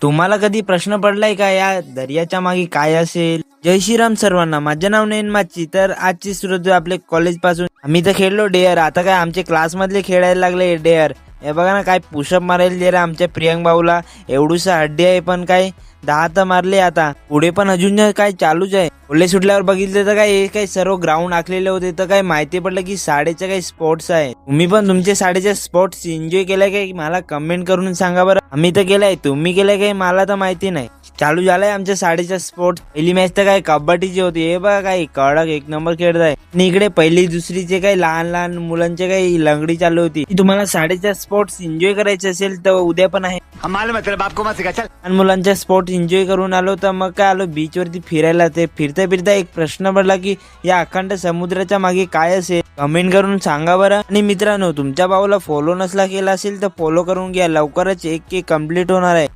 तुम्हाला कधी प्रश्न पडलाय का या दर्याच्या मागे काय असेल? जय श्रीराम सर्वांना. माझे नाव नयन माची. तर आजची सुरुवात आपले कॉलेज पासून. आम्ही तर खेळलो डेअर. आता काय आमचे क्लास मधले खेळायला लागले डेअर. हे बघा ना, काय पुशअप मारायला दे रे आमच्या प्रियांक भाऊला. एवढूसा हड्डी आहे पण काय 10 तर मारले. आता पुढे पण अजून काय चालूच आहे. कॉलेज सुटल्यावर बघितलं तर काय हे काय सर्व ग्राउंड आखलेले होते. तर काय माहिती पडलं की साडेचे काही स्पोर्ट्स आहे. तुम्ही पण तुमचे साडेचे स्पोर्ट्स एन्जॉय केलाय काय मला कमेंट करून सांगा बरं. आम्ही तर केलाय, तुम्ही केलाय काय मला तर माहिती नाही. चालू झालाय आमच्या साडेच्या स्पोर्ट्स. पहिली मॅच तर काय कबड्डीची होती. हे बघा काय कडक एक नंबर खेळत आहे. आणि इकडे पहिली दुसरीचे काही लहान लहान मुलांचे काही लंगडी चालू होती. तुम्हाला साडेच्या स्पोर्ट्स एन्जॉय करायचे असेल तर उद्या पण आहे. लहान मुलांच्या स्पोर्ट्स एन्जॉय करून आलो तर मग काय आलो बीच वरती फिरायला. ते फिरता फिरता एक प्रश्न पडला की या अखंड समुद्राच्या मागे काय असेल. कमेंट करून सांगा बरं. आणि मित्रांनो, तुमच्या भावाला फॉलो नसला केला असेल तर फॉलो करून घ्या. लवकरच 1K कंप्लीट होणार आहे.